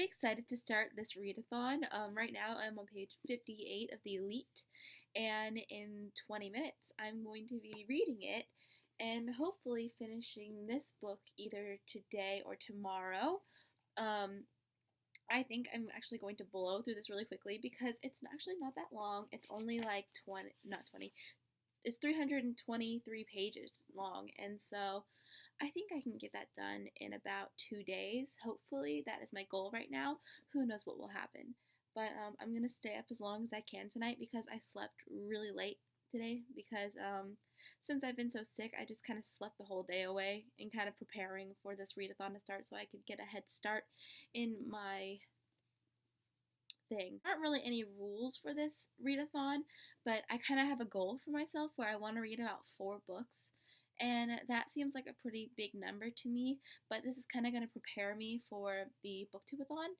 pretty excited to start this read-a-thon. Right now I'm on page 58 of the Elite, and in 20 minutes I'm going to be reading it and hopefully finishing this book either today or tomorrow. Um, I think I'm actually going to blow through this really quickly because it's actually not that long. It's only like 20, not 20, it's 323 pages long, and so I think I can get that done in about 2 days. Hopefully, that is my goal right now. Who knows what will happen? But I'm gonna stay up as long as I can tonight because I slept really late today because since I've been so sick, I just kind of slept the whole day away and kind of preparing for this readathon to start so I could get a head start in my thing. There aren't really any rules for this readathon, but I kind of have a goal for myself where I want to read about 4 books. And that seems like a pretty big number to me, but this is kind of going to prepare me for the booktubeathon.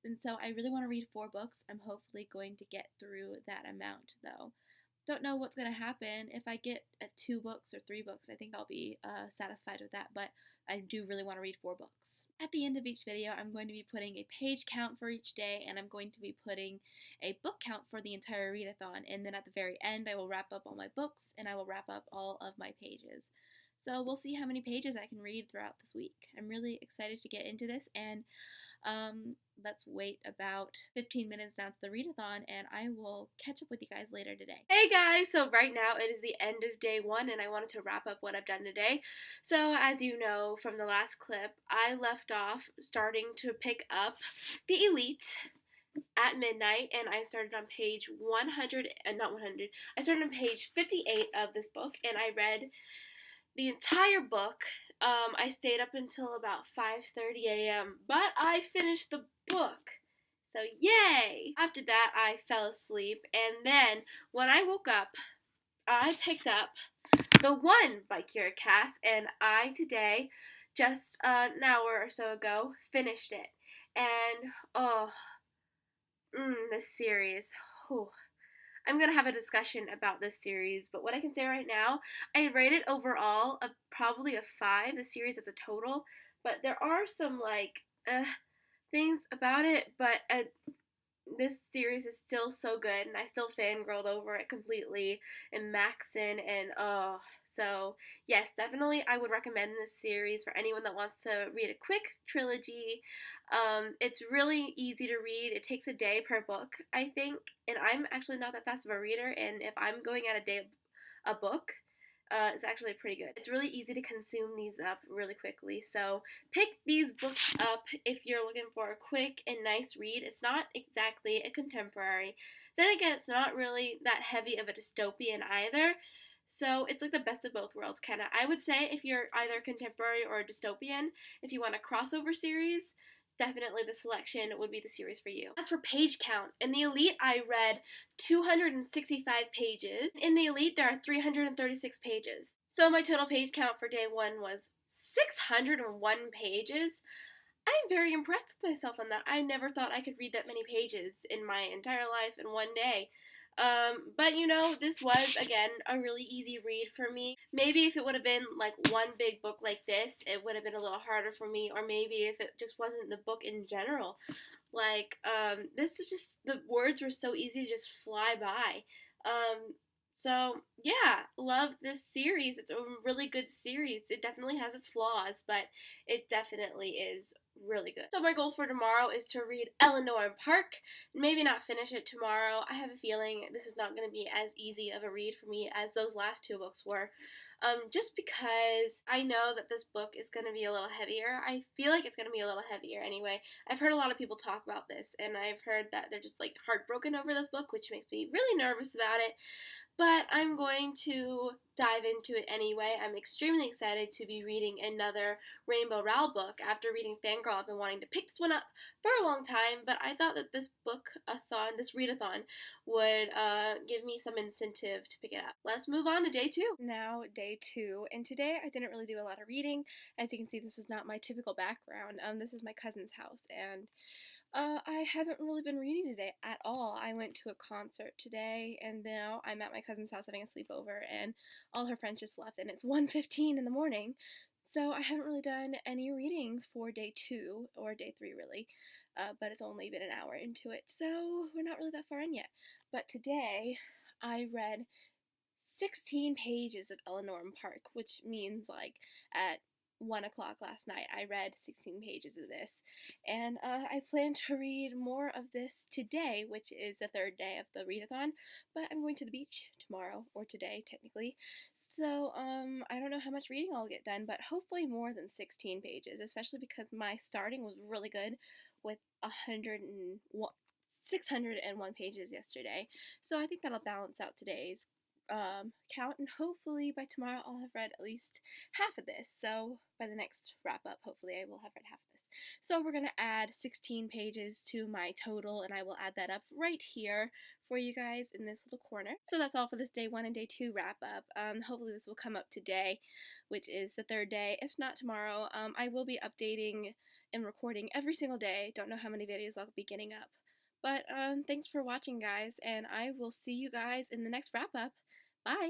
And so I really want to read 4 books. I'm hopefully going to get through that amount though. Don't know what's going to happen. If I get 2 books or 3 books, I think I'll be satisfied with that, but I do really want to read 4 books. At the end of each video, I'm going to be putting a page count for each day, and I'm going to be putting a book count for the entire readathon, and then at the very end, I will wrap up all my books, and I will wrap up all of my pages. So we'll see how many pages I can read throughout this week. I'm really excited to get into this, and let's wait about 15 minutes down to the readathon, and I will catch up with you guys later today. Hey guys, so right now it is the end of day 1, and I wanted to wrap up what I've done today. So as you know from the last clip, I left off starting to pick up the Elite at midnight, and I started on page 100, I started on page 58 of this book, and I read the entire book. I stayed up until about 5:30 a.m., but I finished the book. So yay! After that, I fell asleep, and then when I woke up, I picked up The One by Kira Cass, and I today, just an hour or so ago, finished it. And this series. Oh. I'm going to have a discussion about this series, but what I can say right now, I rate it overall probably a 5, the series as a total, but there are some, things about it, but this series is still so good, and I still fangirled over it completely, and Maxon, and so yes, definitely I would recommend this series for anyone that wants to read a quick trilogy. It's really easy to read. It takes a day per book, I think, and I'm actually not that fast of a reader, and if I'm going at a book, it's actually pretty good. It's really easy to consume these up really quickly, so pick these books up if you're looking for a quick and nice read. It's not exactly a contemporary. Then again, it's not really that heavy of a dystopian either, so it's like the best of both worlds, kind of. I would say if you're either contemporary or dystopian, if you want a crossover series, definitely the selection would be the series for you. As for page count, in the Elite I read 265 pages. In the Elite there are 336 pages. So my total page count for day 1 was 601 pages. I'm very impressed with myself on that. I never thought I could read that many pages in my entire life in one day. But you know, this was, again, a really easy read for me. Maybe if it would have been like one big book like this, it would have been a little harder for me, or maybe if it just wasn't the book in general. This was just, the words were so easy to just fly by. So yeah, love this series. It's a really good series. It definitely has its flaws, but it definitely is really good. So my goal for tomorrow is to read Eleanor and Park. Maybe not finish it tomorrow. I have a feeling this is not going to be as easy of a read for me as those last 2 books were. Just because I know that this book is going to be a little heavier. I feel like it's going to be a little heavier anyway. I've heard a lot of people talk about this, and I've heard that they're just like heartbroken over this book, which makes me really nervous about it. But I'm going to dive into it anyway. I'm extremely excited to be reading another Rainbow Rowell book. After reading Fangirl, I've been wanting to pick this one up for a long time, but I thought that this book-a-thon, this read-a-thon, would give me some incentive to pick it up. Let's move on to day 2. Now, day 2, and today I didn't really do a lot of reading. As you can see, this is not my typical background. This is my cousin's house, and I haven't really been reading today at all. I went to a concert today, and now I'm at my cousin's house having a sleepover, and all her friends just left, and it's 1:15 in the morning, so I haven't really done any reading for day 2, or day 3 really. but it's only been an hour into it, so we're not really that far in yet. But today, I read 16 pages of Eleanor Park, which means like at 1 o'clock last night, I read 16 pages of this. And I plan to read more of this today, which is the third day of the read-a-thon. But I'm going to the beach tomorrow, or today, technically. So I don't know how much reading I'll get done, but hopefully more than 16 pages, especially because my starting was really good with 601 pages yesterday. So I think that'll balance out today's count, and hopefully by tomorrow I'll have read at least half of this. So by the next wrap up, hopefully I will have read half of this. So we're going to add 16 pages to my total, and I will add that up right here for you guys in this little corner. So that's all for this day 1 and day 2 wrap up. Hopefully this will come up today, which is the third day. If not tomorrow, I will be updating and recording every single day. Don't know how many videos I'll be getting up. But thanks for watching, guys, and I will see you guys in the next wrap up. Bye!